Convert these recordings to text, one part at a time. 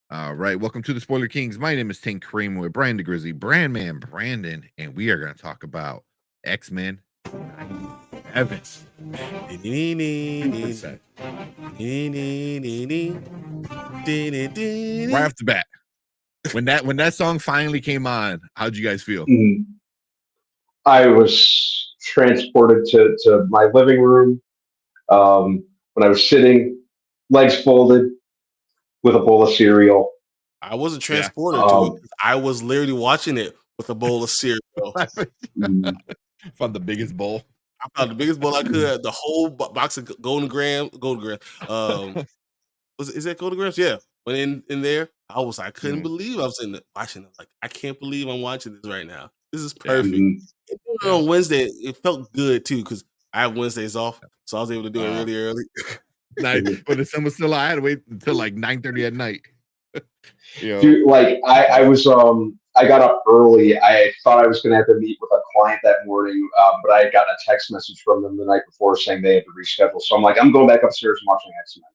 All right, welcome to the Spoiler Kings. My name is Tank Kramer with Brian the Grizzly, Brandman Brandon, and we are going to talk about X-Men 97. Stupid set. Right off the bat, when that song finally came on, how'd you guys feel? I was transported to my living room when I was sitting, legs folded, with a bowl of cereal. I wasn't Yeah. transported to it. I was literally watching it with a bowl of cereal. Found the biggest bowl. I found the biggest bowl I could. The whole box of Golden Graham. Is that Golden Grams? Yeah. Went in there. I couldn't believe I was in watching it. Like, I can't believe I'm watching this right now. This is perfect. On Wednesday, it felt good too because I have Wednesdays off, so I was able to do it really early. Nice. When the sun was still out, I had to wait until like 9:30 at night. Dude, like I was I got up early. I thought I was gonna have to meet with a client that morning, but I had gotten a text message from them the night before saying they had to reschedule. So I'm like, I'm going back upstairs and watching X-Men.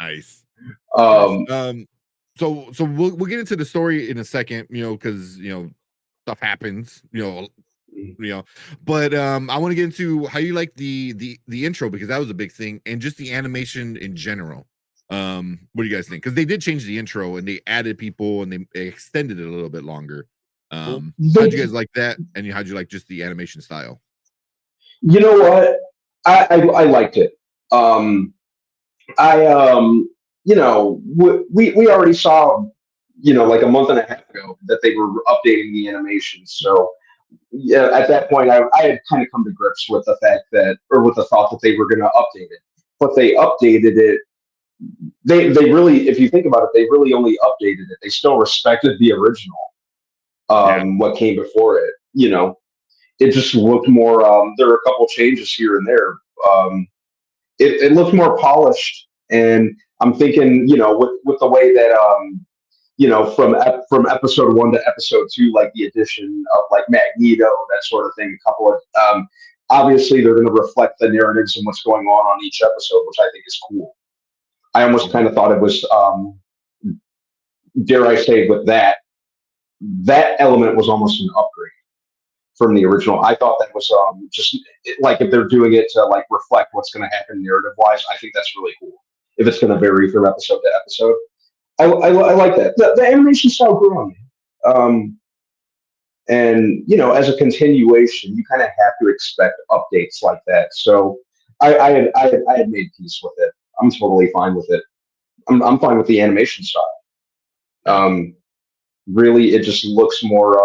Nice. So we'll get into the story in a second, because stuff happens, but I want to get into how you like the intro, because that was a big thing, and just the animation in general. What do you guys think? Because they did change the intro and they added people and they extended it a little bit longer. How'd you guys like that? And how'd you like just the animation style? You know what? I liked it. We already saw, like a month and a half ago that they were updating the animation. So yeah, at that point, I had kind of come to grips with the fact with the thought that they were going to update it. But they updated it. They really, if you think about it, they really only updated it. They still respected the original, what came before it. It just looked more. There were a couple changes here and there. It looked more polished, and I'm thinking, with the way that from episode 1 to episode 2, like the addition of like Magneto, that sort of thing. A couple of obviously they're going to reflect the narratives and what's going on each episode, which I think is cool. I almost kind of thought it was, dare I say, with that element was almost an upgrade from the original. I thought that was just like if they're doing it to like reflect what's going to happen narrative wise. I think that's really cool. If it's going to vary from episode to episode, I like that. The animation style grew on me. And as a continuation, you kind of have to expect updates like that. So I had made peace with it. I'm totally fine with it. I'm fine with the animation style. Really, it just looks more.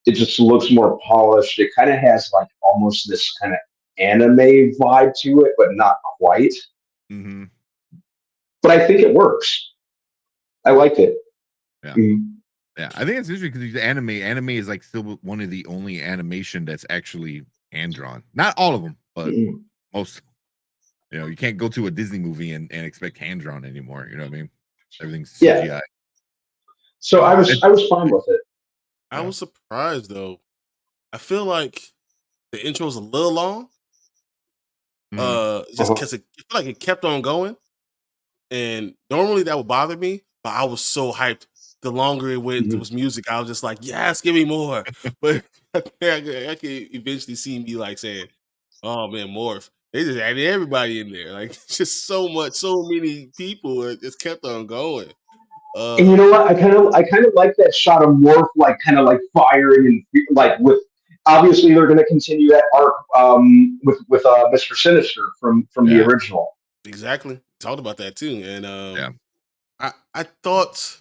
It just looks more polished. It kind of has like almost this kind of anime vibe to it, but not quite. Mm-hmm. But I think it works. I liked it. Yeah. Yeah, I think it's interesting because anime is like still one of the only animation that's actually hand drawn. Not all of them, but most. You can't go to a Disney movie and expect hand drawn anymore. You know what I mean? Everything's CGI. Yeah. So I was fine with it. I was surprised though. I feel like the intro was a little long. Just because it felt like it kept on going, and normally that would bother me. But I was so hyped. The longer it went, there was music. I was just like, "Yes, give me more." But I can eventually see me like saying, "Oh man, Morph." They just added everybody in there. Like, just so many people. It just kept on going. And you know what? I kind of like that shot of Morph, like kind of like firing and like with. Obviously, they're going to continue that arc with Mr. Sinister from the original. Exactly. Talked about that too, and I thought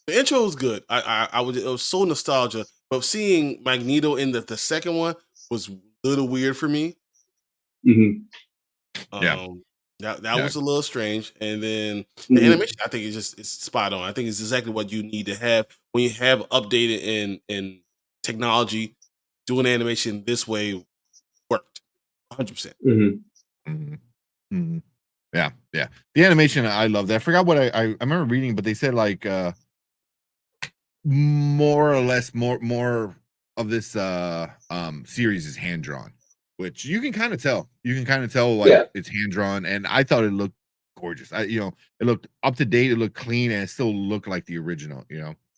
the intro was good. It was so nostalgia, but seeing Magneto in the second one was a little weird for me. That was a little strange, and then the animation I think it's spot on. I think it's exactly what you need to have when you have updated in technology. Doing animation this way worked 100%. Yeah. The animation, I love that. I forgot what I remember reading, but they said like more or less more of this series is hand drawn, which you can kind of tell. You can kind of tell like it's hand drawn, and I thought it looked gorgeous. It looked up to date, it looked clean, and it still looked like the original.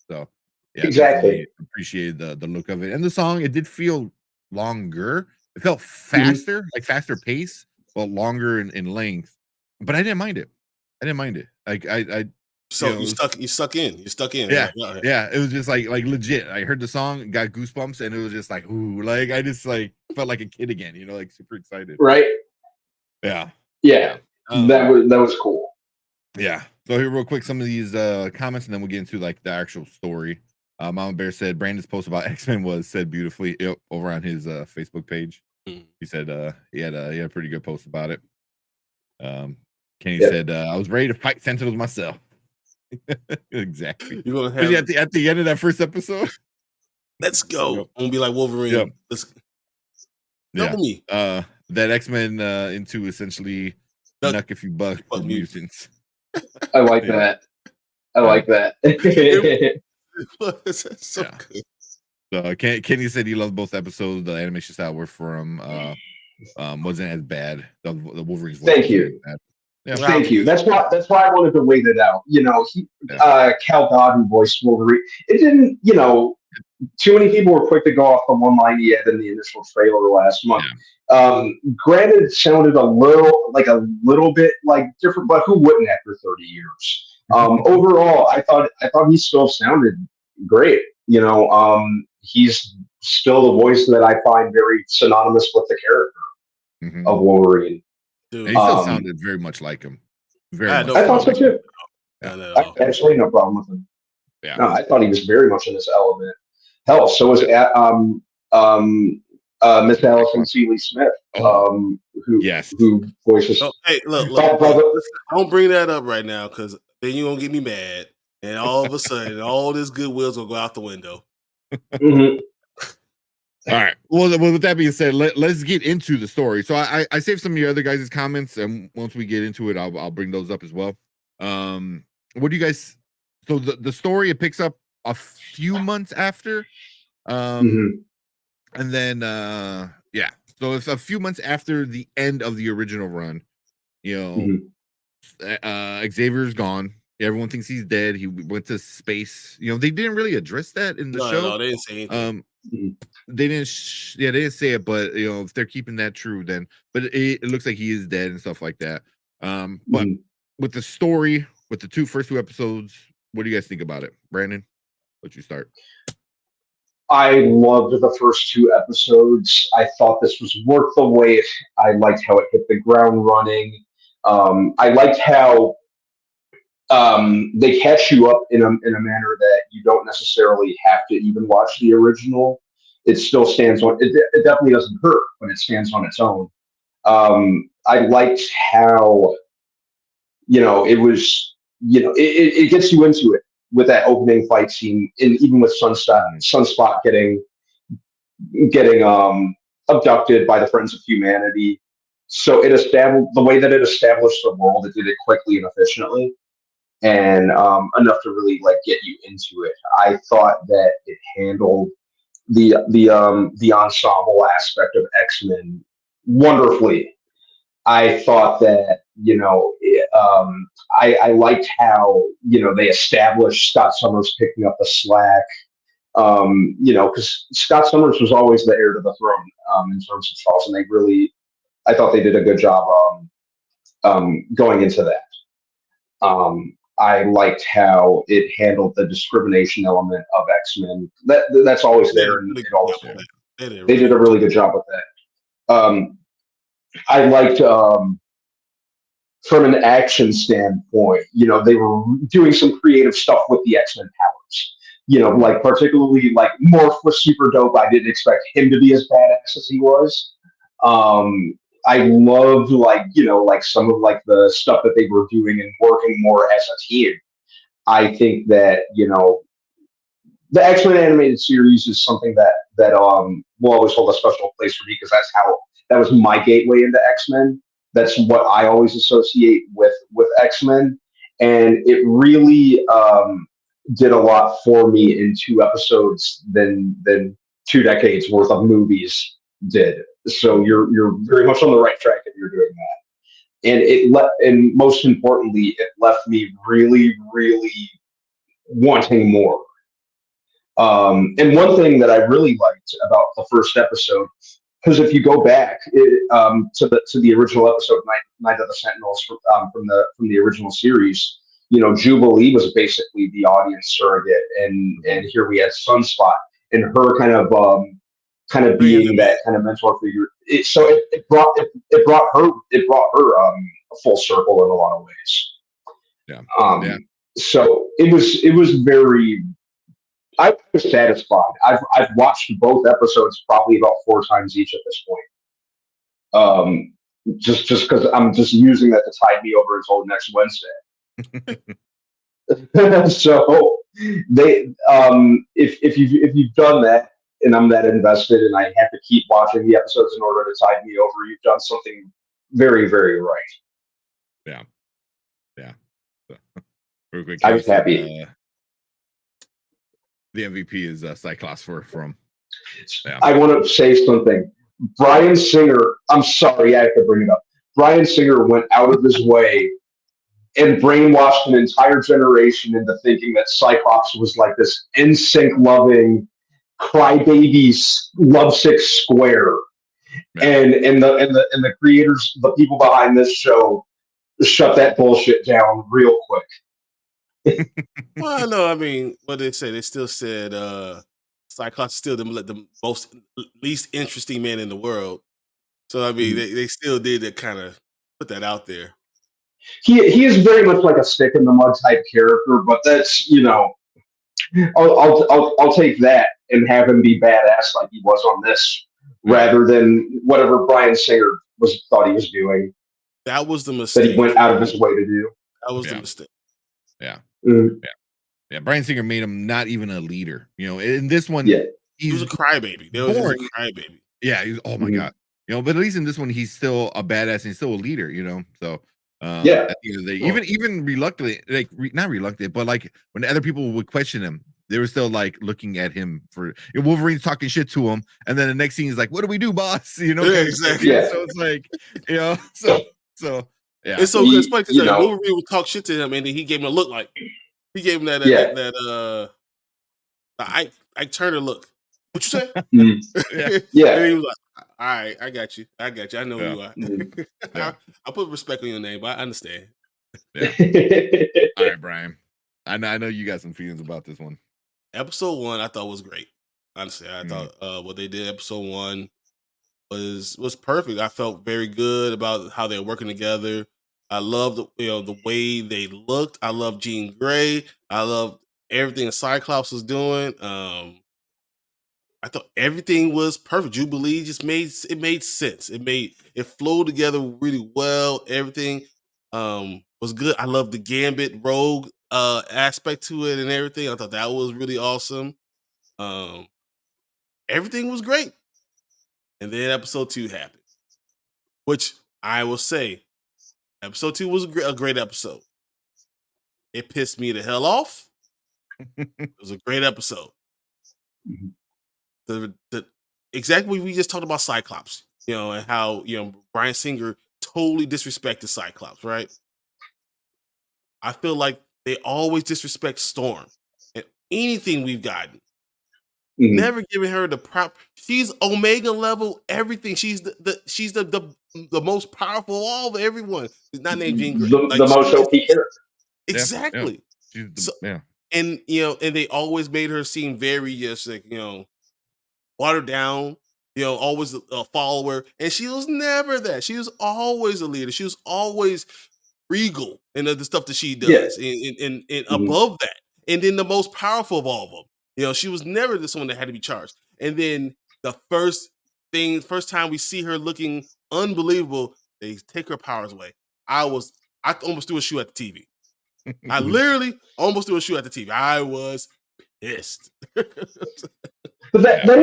So yeah, Exactly. definitely appreciated the look of it. And the song, it did feel longer. It felt Mhm. faster, like faster pace, but longer in length. But I didn't mind it. I didn't mind it. Like So it was, you stuck in. You're stuck in. You're yeah, like, all right. yeah. It was just like legit. I heard the song, got goosebumps, and it was just like, ooh, like I just like felt like a kid again. Like super excited. Right. Yeah, Yeah. yeah. That was cool. Yeah. So here, real quick, some of these comments, and then we'll get into like the actual story. Mama Bear said Brandon's post about X-Men was said beautifully over on his Facebook page. Mm. He said he had a pretty good post about it. Kenny Yep. said I was ready to fight Sentinels myself. Exactly. You're gonna have at the end of that first episode. let's go. Yep. I'm gonna be like Wolverine. Yep. Let's Yeah. double me. That X-Men into essentially Duck- Nuck if you buck Fuck the mutants. mutants. I like Yeah. that. I like that. That's so Yeah. good. So Kenny said he loved both episodes. The animation style were from wasn't as bad. The Wolverine's voice Thank wasn't you. as bad. Yeah. Thank you. That's why I wanted to wait it out. Cal Godden voiced Wolverine. It didn't, too many people were quick to go off the one line he had in the initial trailer last month. Granted, it sounded a little bit like different, but who wouldn't after 30 years? Overall, I thought he still sounded great. He's still the voice that I find very synonymous with the character of Wolverine. Dude, And he still sounded very much like him. Very I much. I thought so too. Yeah. I absolutely no problem with him. Yeah. No, I thought he was very much in this element. Hell, so was Miss Allison Seeley Smith, who voices. Oh, hey, look, don't bring that up right now because then you're gonna get me mad, and all of a sudden, all this goodwill's gonna go out the window. Mhm. All right. Well, with that being said, let's get into the story. So I saved some of your other guys' comments, and once we get into it, I'll bring those up as well. What do you guys? So the story, it picks up a few months after, and then yeah. So it's a few months after the end of the original run. Xavier's gone. Everyone thinks he's dead. He went to space. They didn't really address that in the show. No, they didn't say anything. They didn't they didn't say it, but if they're keeping that true, then but it looks like he is dead and stuff like that. But with the story, with the first two episodes, what do you guys think about it? Brandon, let you start. I loved the first two episodes. I thought this was worth the wait. I liked how it hit the ground running. I liked how they catch you up in a manner that you don't necessarily have to even watch the original. It still stands on. It definitely doesn't hurt, but it stands on its own. I liked how it was. It gets you into it with that opening fight scene, and even with Sunspot getting abducted by the Friends of Humanity. So it established the way that it established the world. It did it quickly and efficiently, and enough to really get you into it. I thought that it handled the ensemble aspect of X-Men wonderfully. I thought that I liked how they established Scott Summers picking up the slack. Because Scott Summers was always the heir to the throne in terms of Charles, and I thought they did a good job going into that. I liked how it handled the discrimination element of X-Men. That's always there, and it always they did a really good job with that. I liked from an action standpoint, they were doing some creative stuff with the X-Men powers. Particularly Morph was super dope. I didn't expect him to be as badass as he was. I loved some of the stuff that they were doing and working more as a team. I think that the X-Men animated series is something that will always hold a special place for me because that was my gateway into X-Men. That's what I always associate with X-Men, and it really did a lot for me in 2 episodes than 2 decades worth of movies did. So you're very much on the right track if you're doing and most importantly, it left me really, really wanting more. And one thing that I really liked about the first episode, because if you go back to the original episode, Night of the Sentinels from the original series, Jubilee was basically the audience surrogate, and here we had Sunspot and her kind of being that kind of mentor figure. It brought her full circle in a lot of ways. Yeah. So it was very. I was satisfied. I've watched both episodes probably about 4 times each at this point. Just because I'm just using that to tide me over until next Wednesday. So if you've done that, and I'm that invested, and I have to keep watching the episodes in order to tide me over, you've done something very, very right. Yeah. Real quick, I was happy. The MVP is Cyclops from. Yeah. I want to say something. Bryan Singer, I'm sorry, I have to bring it up. Bryan Singer went out of his way and brainwashed an entire generation into thinking that Cyclops was like this NSYNC loving, crybaby, lovesick square. Man. And the creators, the people behind this show, shut that bullshit down real quick. Well, no, I mean, what they say, they still said Cyclops is still the most least interesting man in the world. So I mean, they still did kind of put that out there. He is very much like a stick in the mud type character, but that's I'll take that and have him be badass like he was on this, rather than whatever Bryan Singer thought he was doing. That was the mistake that he went out of his way to do. That was the mistake. Yeah. Mm. Yeah. Bryan Singer made him not even a leader. In this one, he was a crybaby. He was a crybaby. Yeah. Oh my God. But at least in this one, he's still a badass and he's still a leader. So. At the end of the day, even reluctantly, like not reluctant, but like when other people would question him, they were still like looking at him for Wolverine's talking shit to him, and then the next scene is like, "What do we do, boss?" Exactly. So it's like, so yeah. It's so good. It's funny because Wolverine would talk shit to him, and then he gave him a look like he gave him that Ike Turner look. What you say? Yeah. And he was like, all right, I got you. I know who you are. I'll put respect on your name, but I understand. Yeah. All right, Brian. I know you got some feelings about this one. Episode 1, I thought was great. Honestly, I thought what they did episode 1 was perfect. I felt very good about how they were working together. I loved the way they looked. I loved Jean Grey. I loved everything Cyclops was doing. I thought everything was perfect. Jubilee just made sense. It flowed together really well. Everything was good. I loved the Gambit Rogue aspect to it and everything. I thought that was really awesome. Everything was great. And then episode 2 happened, which I will say, episode 2 was a great episode. It pissed me the hell off. It was a great episode. The exactly we just talked about Cyclops, and how Bryan Singer totally disrespected Cyclops, right? I feel like they always disrespect Storm and anything we've gotten. Never giving her the prop. She's Omega level everything. She's the most powerful of all of everyone. She's not named Jean Grey. The most OP character. Exactly. Yeah. And and they always made her seem very just like watered down, always a follower. And she was never that. She was always a leader. She was always regal in the stuff that she does. And above that. And then the most powerful of all of them. She was never the someone that had to be charged. And then the first time we see her looking unbelievable, they take her powers away. I almost threw a shoe at the TV. I literally almost threw a shoe at the TV. I was pissed. But that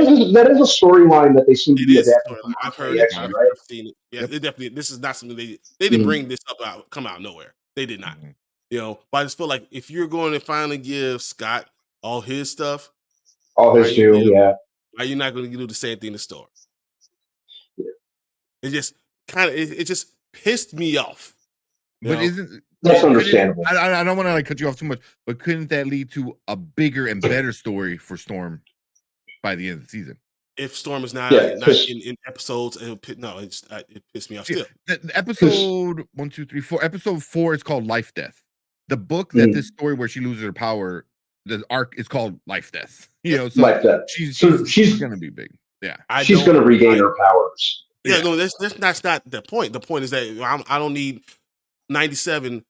is a storyline that they seem to be adapting. I've heard it. I've seen it. Yeah, it definitely. This is not something they didn't bring this come out of nowhere. They did not. But I just feel like if you're going to finally give Scott all his stuff, all his due, why you're not going to do the same thing to Storm? It just kind of it just pissed me off. But know? isn't That's couldn't- understandable. I don't want to like cut you off too much, but couldn't that lead to a bigger and better story for Storm by the end of the season? If Storm is not Yeah, not 'cause- in episodes, it pissed me off See, still. the episode 1, 2, 3, 4. Episode 4 is called Life Death. The book that this story where she loses her power, the arc is called Life Death. You know, so Life Death. she's gonna be big. Yeah, she's gonna regain her powers. Yeah, no, that's not the point. The point is that I don't need 97.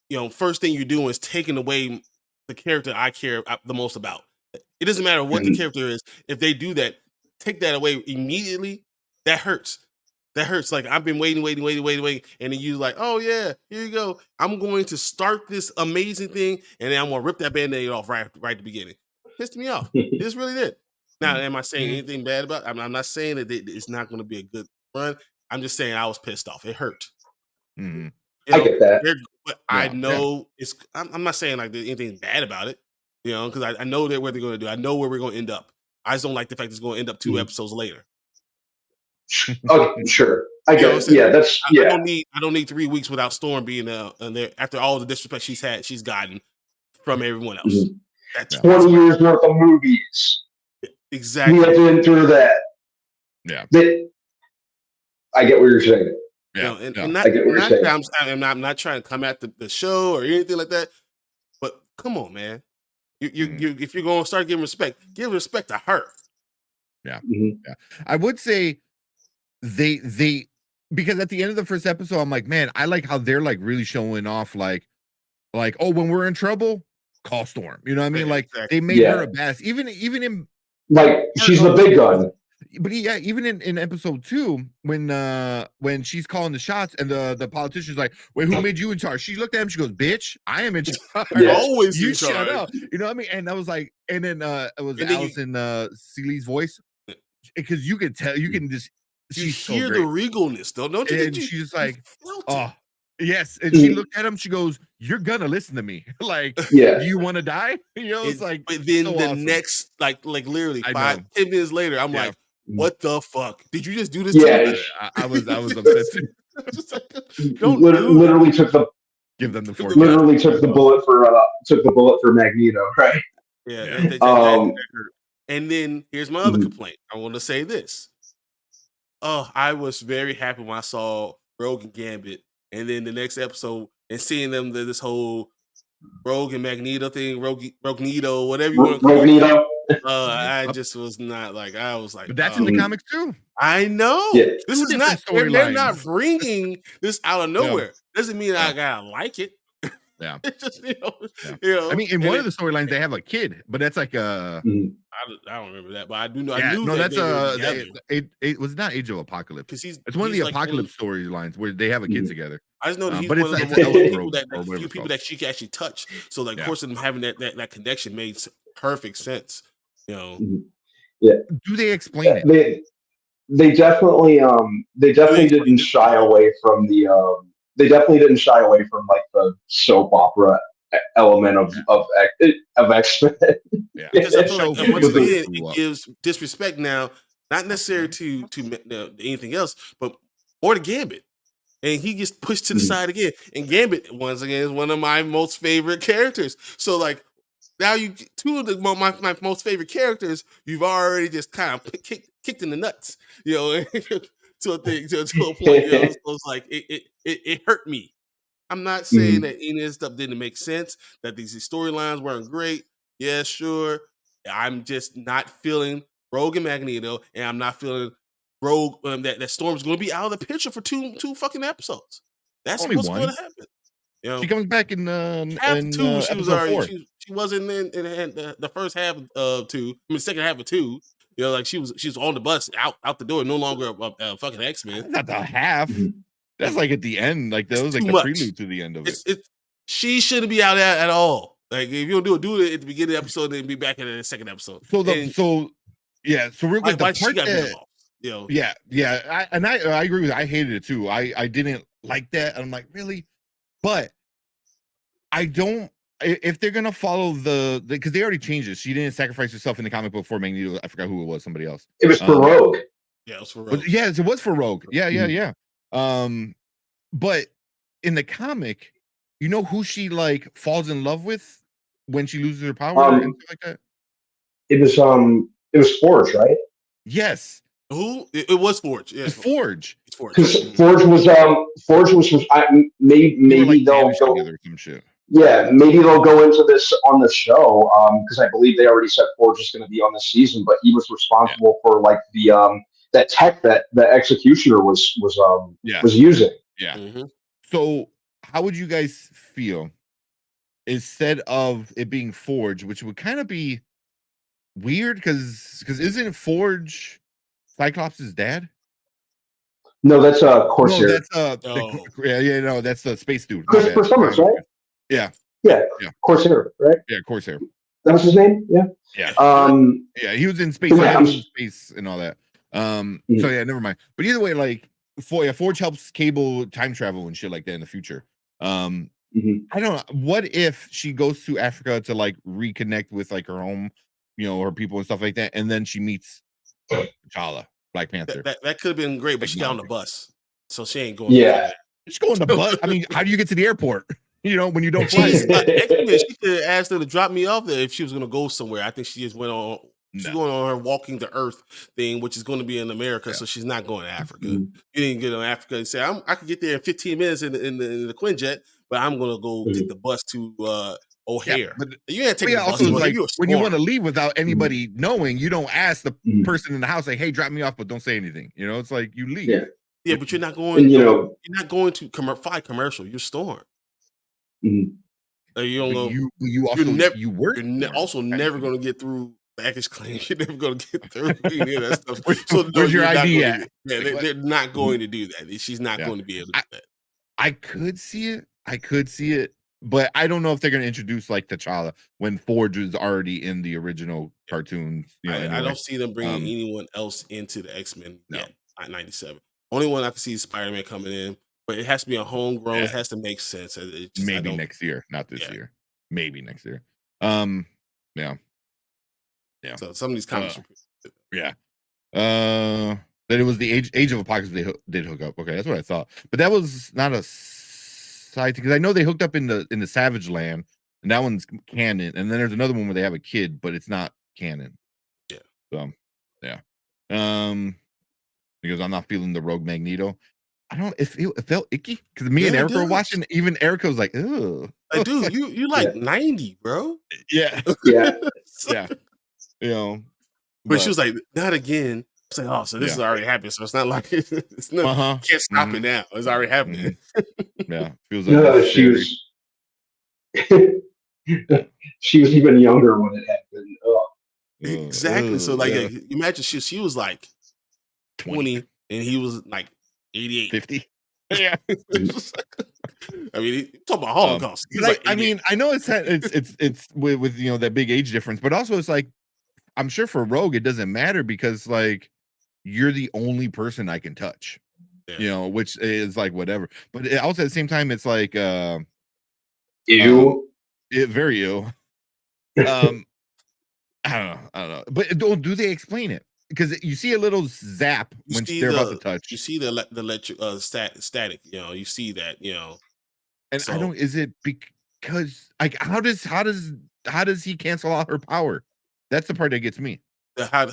You know, first thing you're doing is taking away the character I care the most about. It doesn't matter what the character is. If they do that, take that away immediately. That hurts. That hurts. Like I've been waiting, and then you like, oh yeah, here you go. I'm going to start this amazing thing, and then I'm gonna rip that band-aid off right at the beginning. Pissed me off. This really did. Now, am I saying anything bad about it? I'm not saying that it's not going to be a good run. I'm just saying I was pissed off. It hurt. Mm-hmm. I get that. But I know it's. I'm not saying like there's anything bad about it, you know, because I know that what they're going to do. I know where we're going to end up. I just don't like the fact it's going to end up 2 episodes later. Okay, sure. I get it. Yeah, that's I don't need 3 weeks without Storm being there after all the disrespect she's gotten from everyone else. That's 20 years worth of movies. Exactly. We have been through that. Yeah. I get what you're saying. Yeah. You know, and I get what you're saying. I'm not trying to come at the show or anything like that. But come on, man. You if you're going to start giving respect, give respect to her. Yeah. Yeah. I would say they because at the end of the first episode, I'm like, man, I like how they're like really showing off like, oh, when we're in trouble, call Storm. You know what I mean? Like they made her a badass. Even in like she's the big gun. But yeah, even in episode 2, when she's calling the shots and the politician's like, wait, who made you in charge? She looked at him, she goes, bitch, I am in charge. Always you in shut charge. up. You know what I mean? And I was like, and then it was Allison Seeley's voice. Because you could tell, you can just you hear the regalness though, don't you? And she's just like, oh yes. And she looked at him, she goes, you're gonna listen to me. Like, do you want to die? You know, it's like, but then the next, like literally 5-10 minutes later, I'm like, what the fuck? Did you just do this to me? I was upset too. Literally took the give them the fork. Literally took the bullet for Magneto, right? Yeah. And then here's my other complaint. I want to say this. Oh, I was very happy when I saw Rogue and Gambit, and then the next episode and seeing them this whole Rogue and Magneto thing, Roguenedo, whatever you want to call it. I just was not like, I was like, but that's in the comics too. I know. Yeah. This is not, they're not bringing this out of nowhere. Doesn't mean I gotta like it. Yeah. It's just, you know, I mean, in one of the storylines, they have a kid, but that's like I don't remember that, but I do know. I knew no, that that's it was not Age of Apocalypse because it's one of the Apocalypse storylines where they have a kid together. I just know that he's but one it's of the few people that she can actually touch. So, like, of course, them having that connection made perfect sense. You know, do they explain it? They definitely didn't shy away from the they definitely didn't shy away from like the soap opera element of Xmen. Yeah, because I feel like once again it gives disrespect now, not necessarily to anything else, but more to Gambit. And he gets pushed to the side again. And Gambit, once again, is one of my most favorite characters. So, like, now you two of my most favorite characters, you've already just kind of kicked in the nuts, you know, to a point. You know, so it's like it hurt me. I'm not saying that any of this stuff didn't make sense, that these storylines weren't great. Yeah, sure. I'm just not feeling Rogue and Magneto, and I'm not feeling Rogue that Storm's going to be out of the picture for two fucking episodes. That's only what's one. going to happen. You know, She comes back in half two. She was already. 4. She wasn't in the first half of 2. I mean, second half of 2. You know, like she was on the bus out the door, no longer a fucking X-Men. Not the half. That's like at the end. Like that was like the prelude to the end of it. She shouldn't be out at all. Like if you don't do it at the beginning of the episode, then be back in the second episode. So real quick, why she got involved? You know? Yeah. I agree with you. I hated it too. I didn't like that. I'm like, really? But I don't. If they're gonna follow because they already changed it. She didn't sacrifice herself in the comic book for Magneto. I forgot who it was. Somebody else. It was for Rogue. Yeah, it was for Rogue. Yes, it was for Rogue. Yeah. But in the comic, you know who she like falls in love with when she loses her power and stuff like that? It was Forge, right? Yes. Who? It was Forge. Yeah, It's Forge. it's Forge. Because Mhm. Forge was They were, maybe like, they'll banished go. together or some shit. Yeah, maybe they'll go into this on the show because I believe they already said Forge is going to be on this season, but he was responsible for like the that tech that the Executioner was Yeah. using. Yeah. Mhm. So how would you guys feel instead of it being Forge, which would kind of be weird because isn't Forge Cyclops' dad? No, that's No, Corsair. that's No. no, that's the space dude. My Christopher bad. Summers, right? Yeah, Yeah, yeah, Corsair, right? yeah, Corsair. That was his name. Yeah. Yeah, Um. yeah, he was in space. So He yeah, had I'm. his own space and all that. So yeah, never mind. But either way, like Forge helps Cable time travel and shit like that in the future. Mhm. I don't know. What if she goes to Africa to like reconnect with like her home, her people and stuff like that, and then she meets T'Challa, Black Panther. That could have been great, but she got on the Technology. bus, so she ain't going Yeah. nowhere. Just go on the bus. I mean, how do you get to the airport? When you don't fly. She's Xmen. She could have asked her to drop me off there if she was going to go somewhere. I think she just went on. She's No. going on her walking the earth thing, which is going to be in America, Yeah. so she's not going to Africa. Mhm. You didn't get on Africa and say I could get there in 15 minutes in the Quinjet, but I'm going to go take the bus to O'Hare. Yeah, but you ain't taking the bus. also it's You're like a when you want to storm. leave without anybody knowing, you don't ask the Mhm. person in the house like, "Hey, drop me off," but don't say anything. It's like you leave. Yeah. Yeah, but you're not going. And You're not going to fly commercial. You're storm. mhm. You don't But go. you also You're never. you were You're also never going to get through baggage claim. You're never going to get through any of that stuff. So no, Where's your you're not ID going at? to. Yeah, Like, what? they're not going to do that. She's not Yeah. going to be able to do that. I could see it, but I don't know if they're going to introduce like T'Challa when Forge was already in the original cartoons. I Anyway. don't see them bringing anyone else into the X-Men No. yet. At 97. Only one I can see is Spider-Man coming in, but it has to be a homegrown. Yeah. It has to make sense. Maybe next year, not this year. Maybe next year. Yeah. So some of these comics. Yeah. That it was the age of Apocalypse they did hook up. Okay, that's what I thought. But that was not a side because I know they hooked up in the Savage Land, and that one's canon. And then there's another one where they have a kid, but it's not canon. Yeah. So yeah. Because I'm not feeling the Rogue Magneto. I don't. It felt icky because me and Erica were watching. Even Erica was like, "Ugh." Like, dude, you like 90, bro. Yeah. Yeah. Yeah. But she was like, not again. It's like, oh, so this has already happened. So it's not like it's not can't stop it now. It's already happening. Yeah. Feels like she was she was even younger when it happened. Oh. Exactly. So like imagine she was like 20 and he was like 88. 50. Yeah. I mean, talk about Holocaust. I mean, I know it's with that big age difference, but also it's like I'm sure for Rogue it doesn't matter because like you're the only person I can touch, which is like whatever. But also at the same time, it's like very ill. I don't know. But do they explain it? Because you see a little zap when they're about to touch. You see the electric static. You see that. And I don't. Is it because like how does he cancel out her power? That's the part that gets me. How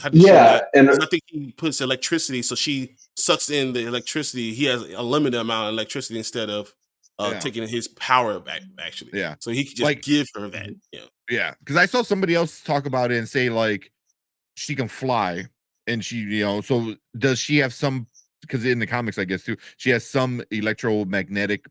and I think he puts electricity, so she sucks in the electricity. He has a limited amount of electricity instead of taking his power back. Actually, yeah. So he could just give her that. Yeah, because I saw somebody else talk about it and say like she can fly, and she so does she have some? Because in the comics, I guess too, she has some electromagnetic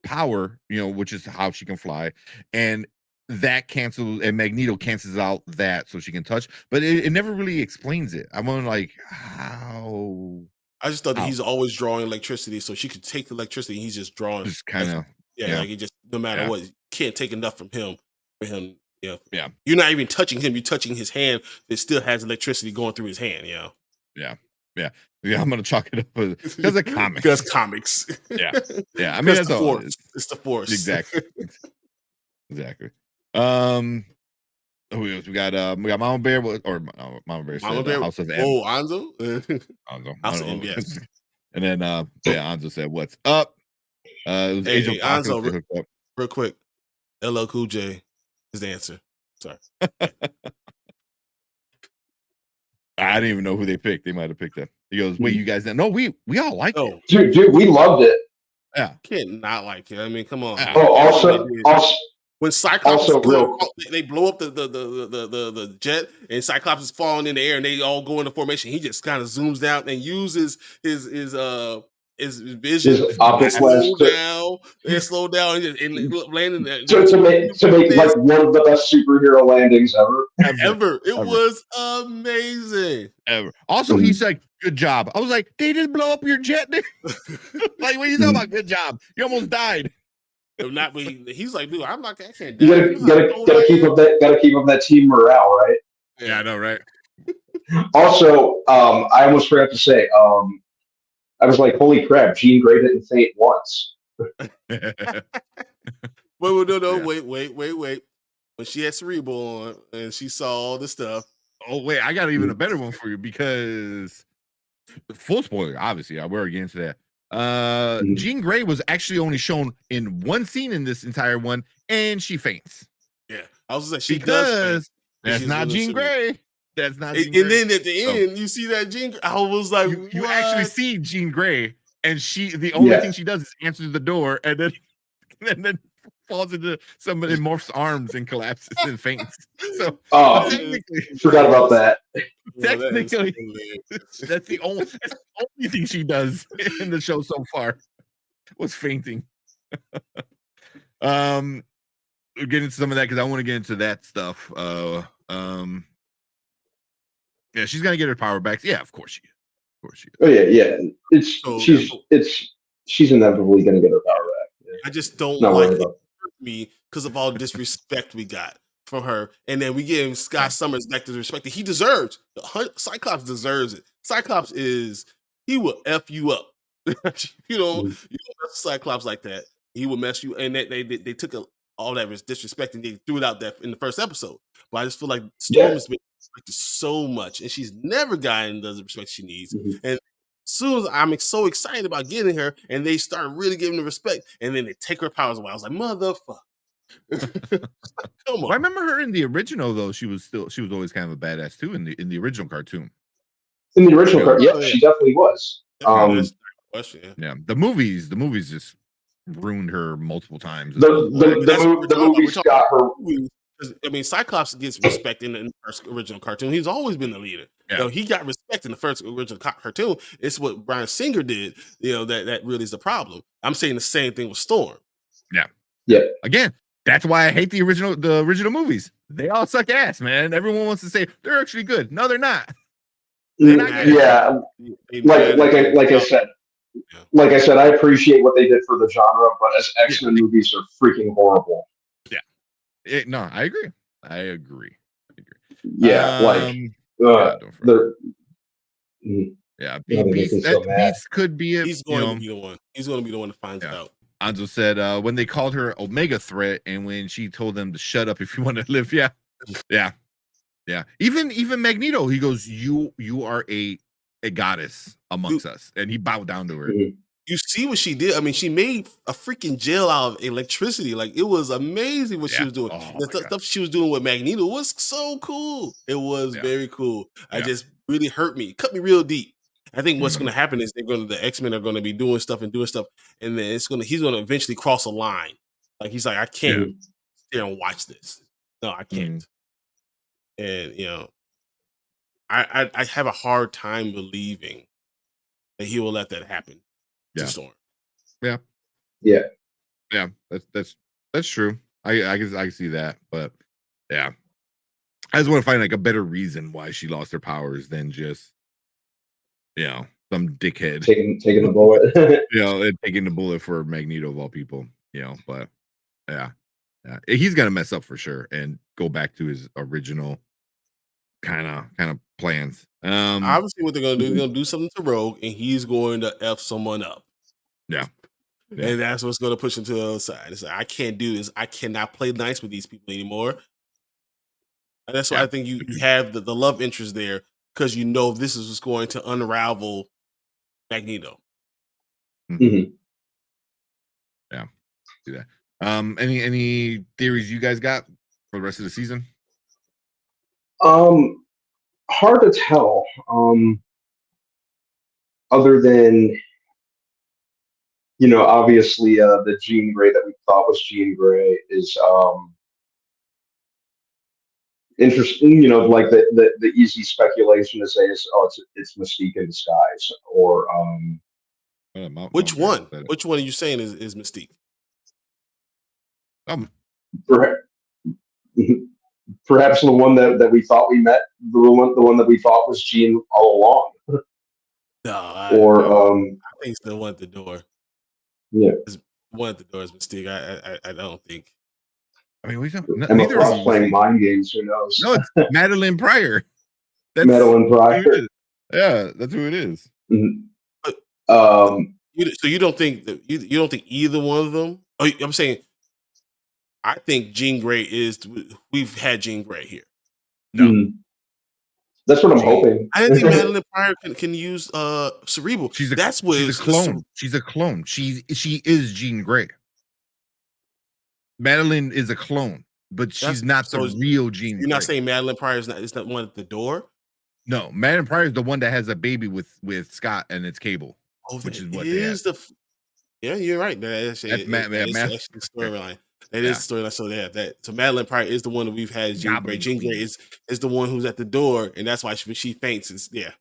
power, which is how she can fly, and that cancels and Magneto cancels out that so she can touch, but it never really explains it. I'm on like how. I just thought that he's always drawing electricity, so she could take the electricity. And he's just drawing, just kind of like he just no matter what, you can't take enough from him. Yeah. You're not even touching him. You're touching his hand that still has electricity going through his hand. Yeah. I'm gonna chalk it up because of comics. Because comics. Yeah. I mean, that's all. It's the force. Exactly. We got Mama Bear or Mama Bear. Mama Bear. House of M. Oh, Anzo. Anzo. House of M. Yes. And then Anzo said, "What's up?" It was Hey, Age of hey, Anzo, Apocalypse that hooked up. real quick. LL Cool J is the answer. Sorry. I didn't even know who they picked. They might have picked that. He goes, "Wait, you guys know? No, we all liked it. No, Dude, we loved it. Yeah, can't not like it. I mean, come on. Yeah. Oh, Everybody also, did. also, When Cyclops is also real. they blow up the jet, and Cyclops is falling in the air, and they all go into formation. He just kind of zooms down and uses his vision His optic to flash slow down, and landing to make like one of the best superhero landings ever. ever. It Ever. was amazing. Ever. Also, he's like, "Good job." I was like, "They just blow up your jet." Like, what are you talking about? Good job. You almost died. If not, but he's like, dude, I can't die. You gotta keep up that team morale, right? Yeah, I know, right? Also, I almost forgot to say, I was like, holy crap, Jean Grey didn't faint once. Wait. When she had Cerebral on and she saw all the stuff. Oh, wait, I got even a better one for you because full spoiler, obviously. We're already getting to that. Jean Grey was actually only shown in one scene in this entire one, and she faints. Yeah, I was like, she does faint. That's not Jean Grey. That's not Jean And Grey. then at the end, you see that Jean. I was like, you actually see Jean Grey, and the only thing she does is answer the door, and then falls into somebody morphs arms and collapses and faints. So technically, forgot about that. Technically, that's the only thing she does in the show so far was fainting. We'll get into some of that because I want to get into that stuff. Yeah, she's gonna get her power back. Yeah, of course she is. Of course she is. Oh yeah. She's inevitably gonna get her power back. Yeah. I just don't like it me because of all the disrespect we got from her, and then we give Scott Summers back to the respect that he deserves. Cyclops deserves it. Cyclops he will F you up. you don't mess Cyclops like that. He will mess you, and they took all that disrespect and they threw it out there in the first episode. But I just feel like Storm has been respected so much, and she's never gotten the respect she needs. And soon as I'm so excited about getting her, and they start really giving the respect, and then they take her powers away. I was like, motherfucker. Come on. Well, I remember her in the original though. She was always kind of a badass too in the original cartoon. In the original cartoon, she definitely was. Yeah, the movies just ruined her multiple times. The movies got her. I mean, Cyclops gets respect in the first original cartoon. He's always been the leader. Yeah. He got respect in the first original cartoon. It's what Bryan Singer did. That really is the problem. I'm saying the same thing with Storm. Yeah. Again, that's why I hate the original movies. They all suck ass, man. Everyone wants to say they're actually good. No, they're not. They're not good. Yeah. Like I said, I appreciate what they did for the genre, but as X-Men movies are freaking horrible. No, I agree. Yeah, Beast could be it. He's going to be the one. He's going to be the one that finds it out. Anzo said when they called her Omega Threat, and when she told them to shut up if you want to live. Yeah. Even Magneto, he goes, "You are a goddess amongst us," and he bowed down to her. You see what she did? I mean, she made a freaking jail out of electricity. Like, it was amazing what she was doing. The stuff she was doing with Magneto was so cool. It was very cool. I just really hurt me. It cut me real deep. I think what's going to happen is the X-Men are going to be doing stuff, and then he's going to eventually cross a line. Like, he's like, I can't sit there and watch this. No, I can't. And I have a hard time believing that he will let that happen. Storm. Yeah. That's true. I can see that, but I just want to find like a better reason why she lost her powers than just some dickhead taking the bullet. And taking the bullet for Magneto of all people. But he's gonna mess up for sure and go back to his original kind of plans. Obviously, what they're gonna do, they're gonna do something to Rogue, and he's going to F someone up. And that's what's going to push him to the other side. It's like, I can't do this. I cannot play nice with these people anymore. And that's why I think you have the love interest there, because this is what's going to unravel Magneto. see that. Any theories you guys got for the rest of the season? Hard to tell. Other than obviously the Jean Grey that we thought was Jean Grey is interesting. Like the easy speculation to say is, oh, it's Mystique in disguise, or Which one? Which one are you saying is Mystique? perhaps, perhaps the one that we thought we met, the one that we thought was Jean all along. No, I think it's the one at the door. Yeah, the one at the door is Mystique. I don't think. I mean, Emma Frost playing mind games. Who knows? No, it's Madeline Pryor. That's Madeline Pryor. Yeah, that's who it is. Mm-hmm. So you don't think that you don't think either one of them? Oh, I'm saying, I think Jean Grey we've had Jean Grey here. No. Mm-hmm. That's what I'm hoping. I didn't think Madeline Pryor can use Cerebral. She's a clone. She's a clone. She is Jean Grey. Madeline is a clone, but she's not the real Jean Grey. You're not saying Madeline Pryor is not one at the door? No, Madeline Pryor is the one that has a baby with Scott, and it's Cable. Which is what yeah, you're right. That's the storyline. That is the storyline. So that. So Madeline Pryor is the one that we've had. Jean Grey. Jean Grey is the one who's at the door, and that's why she faints. That's yeah.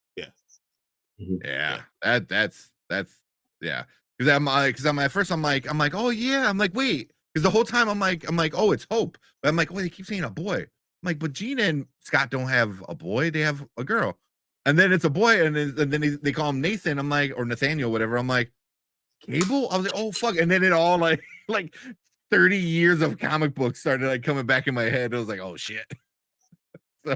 Because I'm at first I'm like, oh yeah, I'm like, wait, because the whole time I'm like, oh, it's Hope, but I'm like, oh, they keep saying a boy. I'm like, but Gina and Scott don't have a boy, they have a girl. And then it's a boy, and then they call him Nathan. I'm like, or Nathaniel, whatever. I'm like, Cable? I was like, oh fuck. And then it all like 30 years of comic books started like coming back in my head. I was like, oh shit. So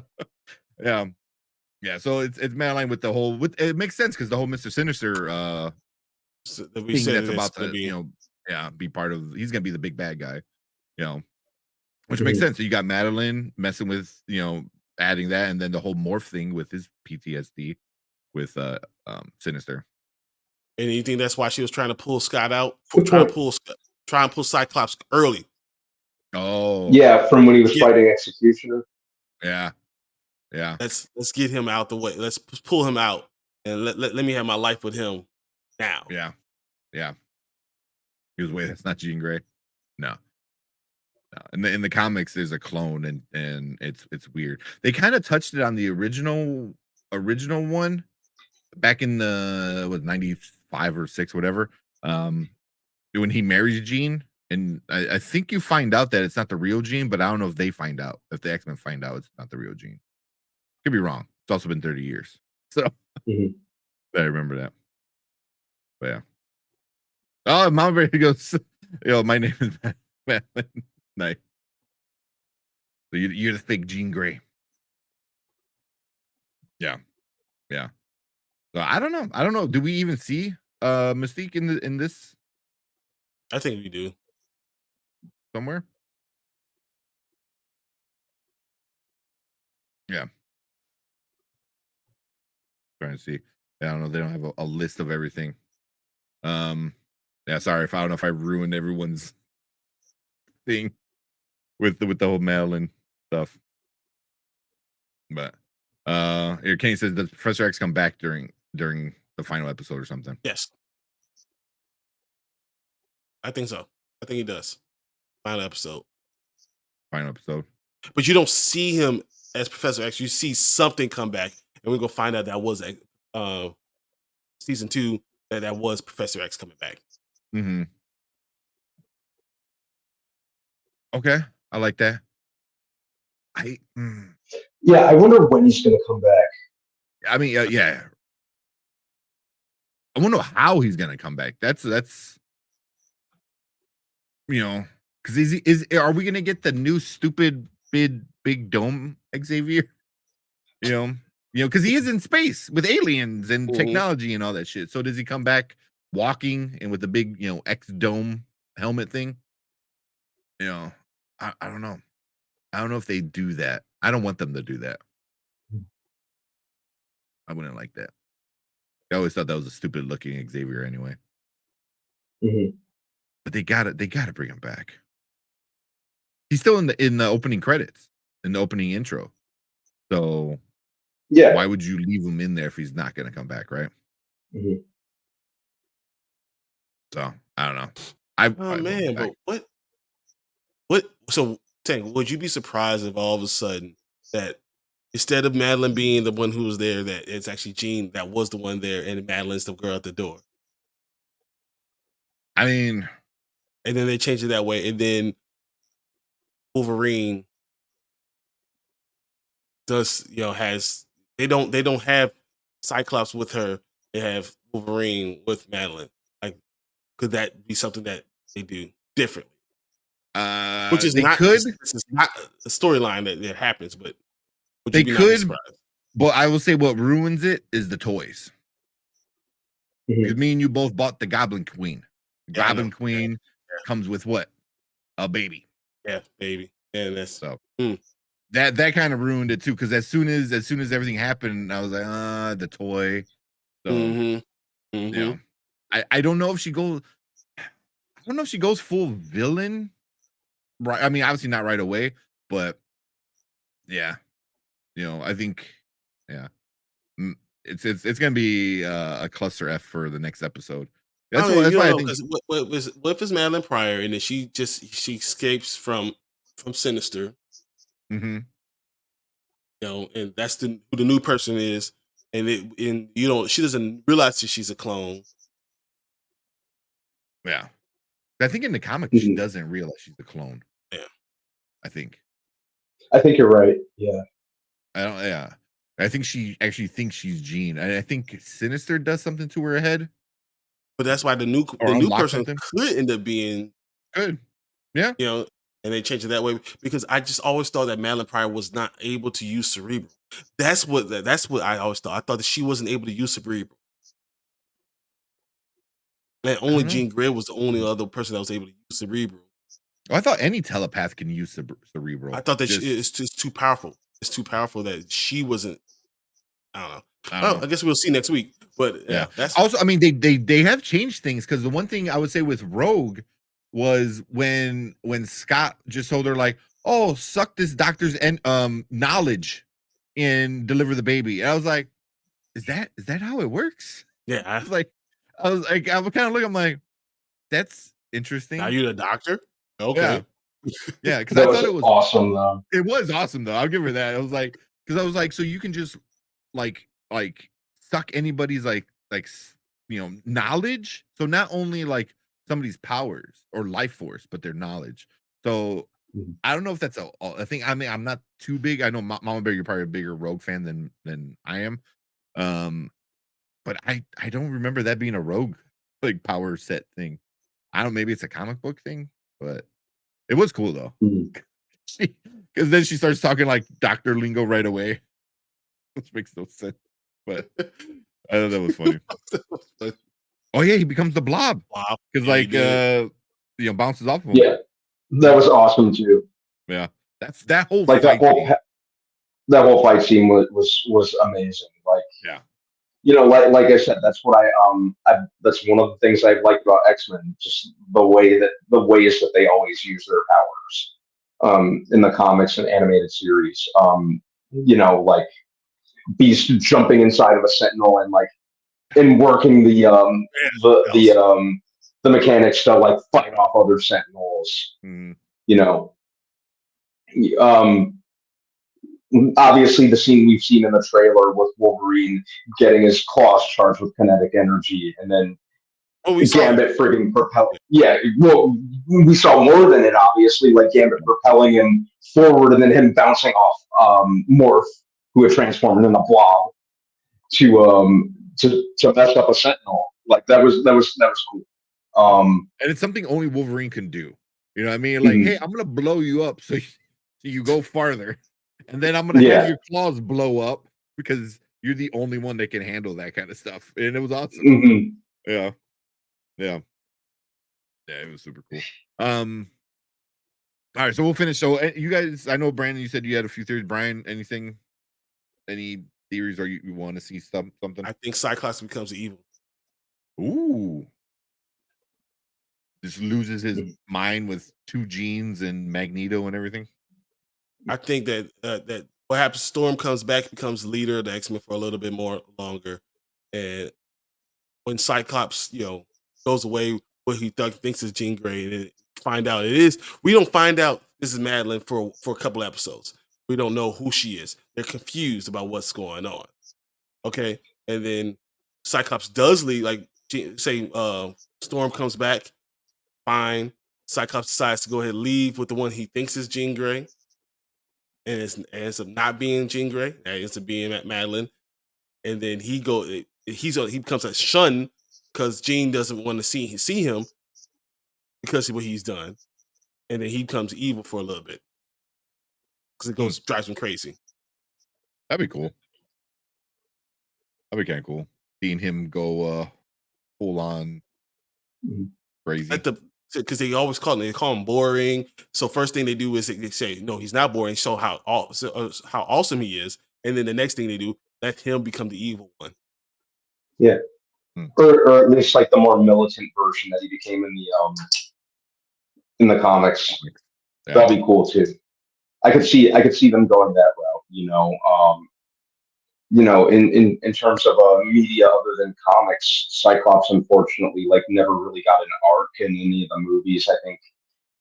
yeah. So it's Madeline with the whole it makes sense because the whole Mr. Sinister thing that's about to be part of. He's gonna be the big bad guy, which makes sense. So you got Madeline messing with adding that, and then the whole morph thing with his PTSD with Sinister. And you think that's why she was trying to pull Scott out? Try and pull Cyclops early. Oh yeah, from when he was fighting Executioner. Yeah. Let's get him out the way. Let's pull him out and let me have my life with him now. Yeah. He was wait, that's not Jean Grey. No. In the comics, there's a clone, and it's weird. They kind of touched it on the original one back in the 95 or 6, whatever. When he marries Jean, and I think you find out that it's not the real Jean, but I don't know if they find out, if the X-Men find out it's not the real Jean. Could be wrong. It's also been 30 years, so I remember that. But yeah. Oh, Mom Bear goes, my name is Madeline. Nice. So you're the fake Jean Grey. Yeah. So I don't know. Do we even see Mystique in this? I think we do. Somewhere? Yeah. Trying to see. I don't know. They don't have a list of everything. Yeah, sorry if I don't know if I ruined everyone's thing with the whole Madeline stuff. But here Kenny says, does Professor X come back during the final episode or something? Yes. I think so. I think he does. Final episode. But you don't see him as Professor X. You see something come back, and we're gonna find out that was season 2 that was Professor X coming back. Mm-hmm. Okay, I like that. Yeah, I wonder when he's gonna come back. I mean, yeah. I wonder how he's gonna come back. That's because are we gonna get the new stupid big dome Xavier? Because he is in space with aliens and technology and all that shit. So does he come back walking and with the big X dome helmet thing? I don't know. I don't know if they do that. I don't want them to do that. I wouldn't like that. I always thought that was a stupid looking Xavier anyway. but they gotta bring him back. He's still in the opening credits, in the opening intro. So Yeah. why would you leave him in there if he's not gonna come back, right? Mhm. So I don't know. Oh I want him man, back. but what? So, Tank, would you be surprised if all of a sudden that instead of Madeline being the one who was there, that it's actually Jean that was the one there, and Madeline's the girl at the door, I mean, and then they change it that way, and then Wolverine does has they don't have Cyclops with her. They have Wolverine with Madeline. Like, could that be something that they do differently? Which is they not could, this is not a storyline that happens, but would you they be not be could, surprised? but I will say what ruins it is the toys. Because Mhm. me and you both bought the Goblin Queen. Yeah, I know. Goblin Queen comes with what? A baby. Yeah, baby. And that's So mm, that kind of ruined it too. Because as soon as everything happened, I was like, the toy. So mhm, you know, mhm. I don't know if she goes. I don't know if she goes full villain. Right. I mean, obviously not right away, but yeah, I think, yeah, mm, it's gonna be a cluster F for the next episode. I mean, That's you don't why I know think. because what if it's Madeline Pryor and then she escapes from Sinister, Mhm. and that's who the new person is, and you don't she doesn't realize that she's a clone. Yeah, I think in the comic she Mhm. doesn't realize she's a clone. Yeah. I think. I think you're right. Yeah. I don't. Yeah, I think she actually thinks she's Jean. I think Sinister does something to her head But that's why or the new unlock person something. could end up being, Good. Yeah. you know, and they change it that way because I just always thought that Madeline Pryor was not able to use Cerebral. That's what I always thought. I thought that she wasn't able to use Cerebral. And I only don't know. Jean Grey was the only other person that was able to use Cerebral. Oh, I thought any telepath can use I cerebral. thought that Just it's just too powerful. It's too powerful that she wasn't. I don't know. I don't Well, know. I guess we'll see next week. But Yeah. yeah, that's Also, I mean, they have changed things because the one thing I would say with Rogue was when Scott just told her like, "Oh, suck this doctor's and knowledge and deliver the baby." And I was like, "Is that how it works?" yeah. I was like, I was kind of looking. I'm like, "That's Now interesting." you're the doctor. Yeah, Okay. yeah. Because I That thought was awesome, though. it was awesome though. I'll give her that. I was like, because I was like, so you can just like suck anybody's knowledge. So not only like somebody's powers or life force, but their knowledge. So Mhm. I don't know if that's a thing. I mean, I'm not too big. I know Mama Bear, you're probably a bigger Rogue fan than I am. Um, but I don't remember that being a Rogue like power set thing. I don't. Maybe it's a comic book thing, but it was cool though. Mhm. Because then she starts talking like Doctor Lingo right away, which makes no sense. But I thought that was funny. Oh yeah, he becomes the blob Wow. because Yeah, he did. bounces off of him. Yeah, that was awesome too. Yeah, that's that whole Like fight scene. that whole fight scene was amazing. Like, Yeah. like I said, that's what that's one of the things I like about X-Men, just the ways that they always use their powers in the comics and animated series. Like Beast jumping inside of a Sentinel and working the That the was um the mechanics to like fight off other Sentinels. Mhm. You know, um, obviously the scene we've seen in the trailer with Wolverine getting his claws charged with kinetic energy, and then Oh, we saw that. Gambit frigging propel. Yeah, well, we saw more than it. Obviously, like Gambit propelling him forward, and then him bouncing off Morph, who had transformed into a blob to mess up a Sentinel. Like that was cool. And it's something only Wolverine can do. You know what I mean? Like, hey, Mhm. I'm gonna blow you up so you go farther, and then I'm gonna have Yeah. your claws blow up because you're the only one that can handle that kind of stuff. And it was awesome. Hmm. Yeah, yeah, yeah. It was super cool. All right, so we'll finish. So you guys, I know Brandon, you said you had a few theories. Brian, anything, any theories, or you want to see something? I think Cyclops becomes evil. Ooh, just loses his mind with 2 genes and Magneto and everything. I think that that what happens, Storm comes back, becomes leader of the X-Men for a little bit more longer. And when Cyclops, goes away, what he thinks is Jean Grey, and then find out it is. We don't find out this is Madeline for a couple episodes. We don't know who she is. They're confused about what's going on. Okay, and then Cyclops does leave. Like say, Storm comes back, fine. Cyclops decides to go ahead and leave with the one he thinks is Jean Grey, and it ends up not being Jean Grey. It ends up being Madeline, and then he becomes a shun because Jean doesn't want to see him because of what he's done, and then he becomes evil for a little bit because it drives him crazy. That'd be cool. That'd be kind of cool. Seeing him go full on crazy. Because they always call him boring. So first thing they do is they say, no, he's not boring. Show how awesome he is. And then the next thing they do, let him become the evil one. Yeah. Or at least like the more militant version that he became in the comics. Yeah. That'd be cool too. I could see them going that route, in terms of media other than comics. Cyclops unfortunately never really got an arc in any of the movies. I think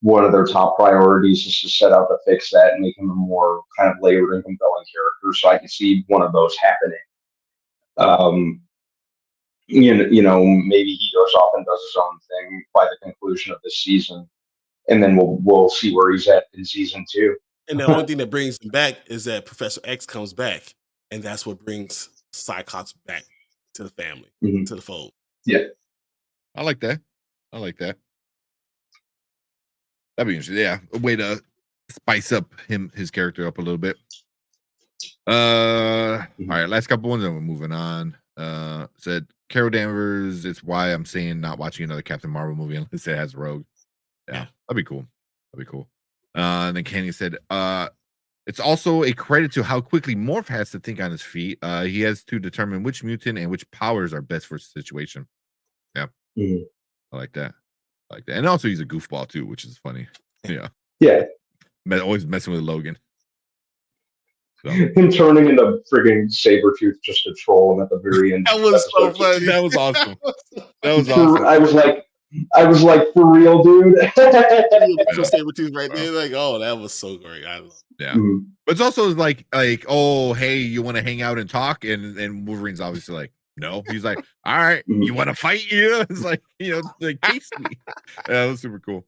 one of their top priorities is to set out to fix that and make him a more kind of layered and compelling character. So I can see one of those happening. Maybe he goes off and does his own thing by the conclusion of this season, and then we'll see where he's at in season 2. And the only thing that brings him back is that Professor X comes back, and that's what brings Cyclops back to the family, to the fold. Yeah, I like that. That'd be interesting. Yeah, a way to spice up his character up a little bit. All right, last couple ones, and we're moving on. Said Carol Danvers, it's why I'm saying not watching another Captain Marvel movie unless it has Rogue. Yeah, that'd be cool. And then Kenny said, it's also a credit to how quickly Morph has to think on his feet. He has to determine which mutant and which powers are best for the situation. Yeah. I like that. And also he's a goofball too, which is funny. Yeah. Always messing with Logan. So. Him turning into friggin' Sabretooth just to troll him at the very end. That was so funny. That was awesome. I was like, for real, dude. Sabretooth right there. Like, oh, that was so great. I love it. Yeah. But it's also like, oh, hey, you want to hang out and talk? And Wolverine's obviously like, no. He's like, all right, you want to fight? It's like, taste me. That was super cool.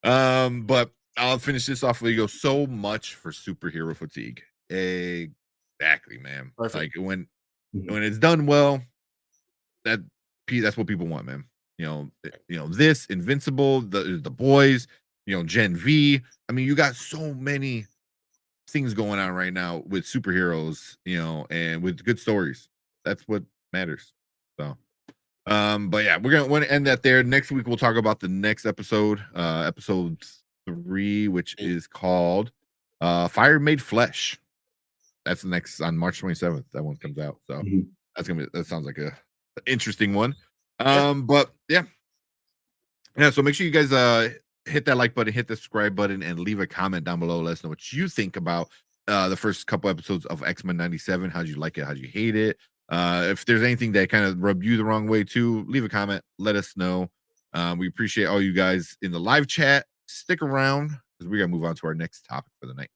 But I'll finish this off where you go, so much for superhero fatigue. Exactly, man. Perfect. Like when it's done well, that's what people want, man. This Invincible, the boys, Gen V. I mean, you got so many things going on right now with superheroes, and with good stories. That's what matters. So, but yeah, we're gonna end that there. Next week we'll talk about the next episode, episode 3, which is called Fire Made Flesh. That's the next on March 27th. That one comes out. So that sounds like an interesting one. But yeah. So make sure you guys hit that like button, hit the subscribe button, and leave a comment down below. Let us know what you think about the first couple episodes of X-Men 97. How'd you like it? How'd you hate it? If there's anything that kind of rubbed you the wrong way too, leave a comment. Let us know. We appreciate all you guys in the live chat. Stick around because we gotta move on to our next topic for the night.